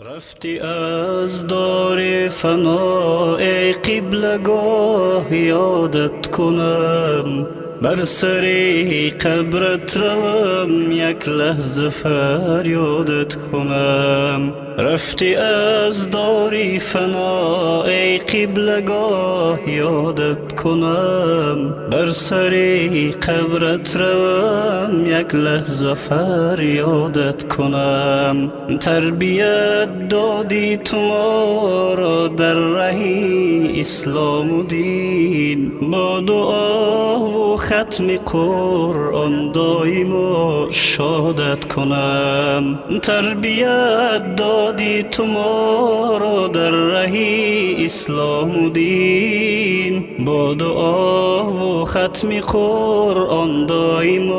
رفتی از دار فنا ای قبلگاه یادت کنم، بر سر قبرت روم یک لحظه فریادت کنم. رفتی از دار فنا ای قبلگاه یادت کنم، بر سر قبرت روم یک لحظه فریادت کنم. تربیت دادی تو ما را در ره اسلام و دین، با دعا و ختم قرآن دایم شادت کنم. تربیت دادی تو ما را در ره اسلام و دین، با دعا و ختم قرآن دایم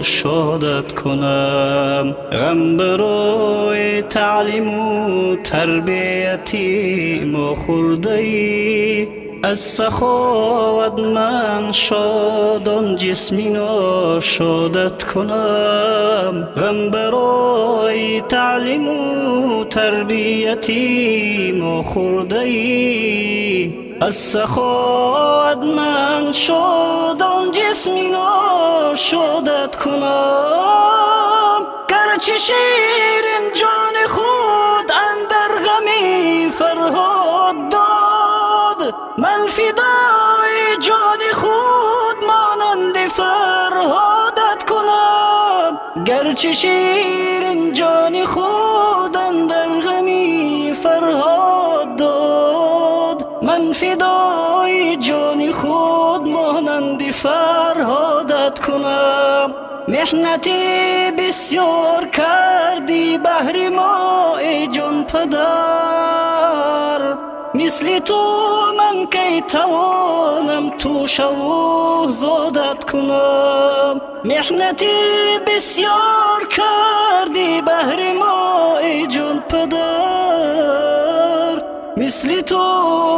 شادت کنم. غم برای تعلیم و تربیتی ما خورده ای، از سخاوت من شادان جسمی ناشادت کنم. غم برای تعلیم و تربیتی ما خورده ای، از سخاوت من شادان جسمی ناشادت کنم. گرچه شیرین جان خود اندر غمی فرهاد داد، من فدای جان خود مانند فرهادت کنم. گرچه شیرین جان خود اندر غمی فرهاد داد، من فدای جان خود مانند فرهادت کنم. محنتی بسیار کردی بهر ما ای جان پدر، مثل تو من کی توانم تو شو زادت کنم. محنتی بسیار کردی بهر ما ای جان پدر، مثل تو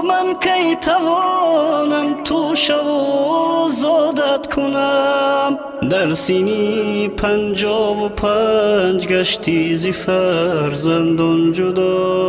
من کی توانم تو شو زادت کنم. در سینی 55 گشتی ز فرزندان جدا،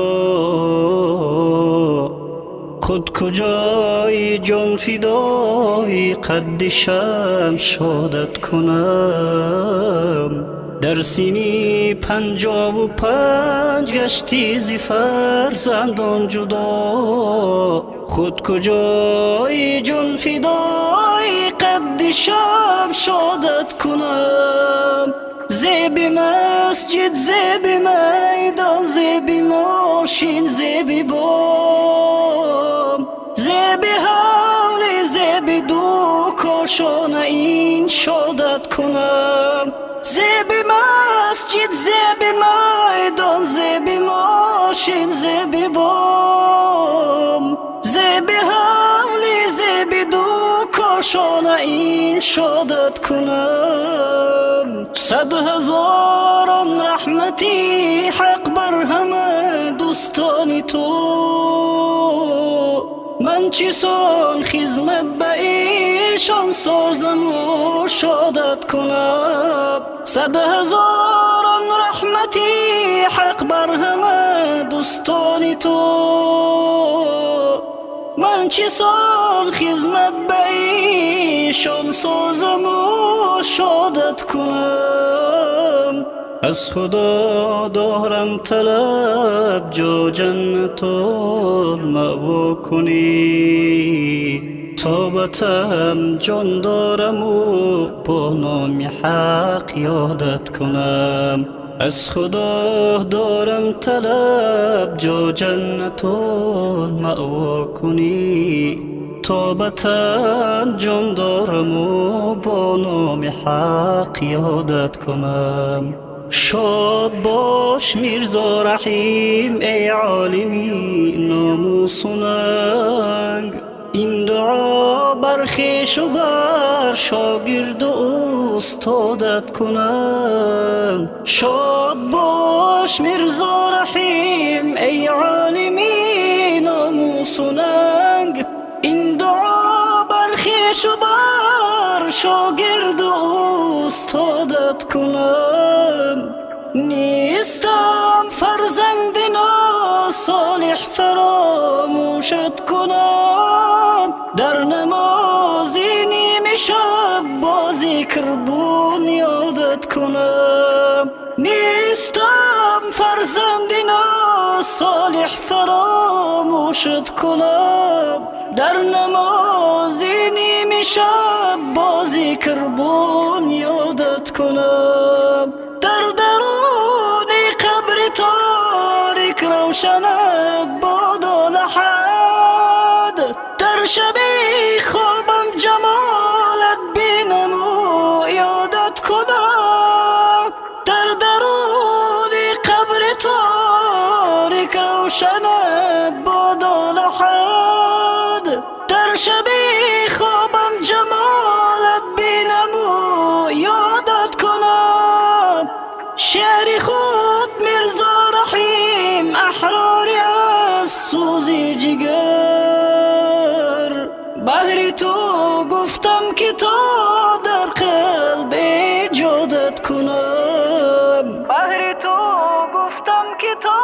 خود کجای جان فدای قد شمشادت کنم. در سینی 55 گشتی ز فرزندان جدا، خود کجای جان فدای قد شمشادت کنم. زیب مسجد زیب میدان زیب ماشین زیب بام، زیب حول زیب دو کاشانه این شادت کنم. زیب مسجد زیب میدان زیب ماشین زیب بام، زیب حول زیب دو کاشانه این شادت کنم. 100,000 رحمتی حق بر همه دوستان تو، من چسان خدمت به ایشان سازم و شادت کنم. 100,000 رحمتی حق بر همه دوستان تو، من چسان خدمت به ایشان سازم و شادت کنم. از خدا دارم طلب جا جنت المأوا کنی، توبتم جان دارم و با نام حق یادت کنم. از خدا دارم طلب جا جنت المأوا کنی، توبتم جان دارم و با نام حق یادت کنم. شاد باش میرزا رحیم ای عالمی ناموس و ننگ، این دعا بر خویش و بر شاگرد و استادت کنم. شاد باش میرزا رحیم ای عالمی ناموس و ننگ، این دعا بر خویش و بر شاگرد و استادت کنم. نیستم فرزند صالح فراموشت کنم، در نمازی نیمه شب با ذکر بنیادت کنم. نیستم فرزندی صالح فراموشت کنم، در نمازی نیمه شب با ذکر بنیادت کنم. در درون قبر تاریک روشنت بادا لحد، در شب خوابم جمالت بینم و یادت کنم. در درون قبر تاریک روشنت بادا لحد، در شب خوابم جمالت بینم و یادت کنم. شعر خود میرزا رحیم احراری از سوز جگر، بهر تو گفتم که تا در قلب ایجادت کنم. بهر تو گفتم که تا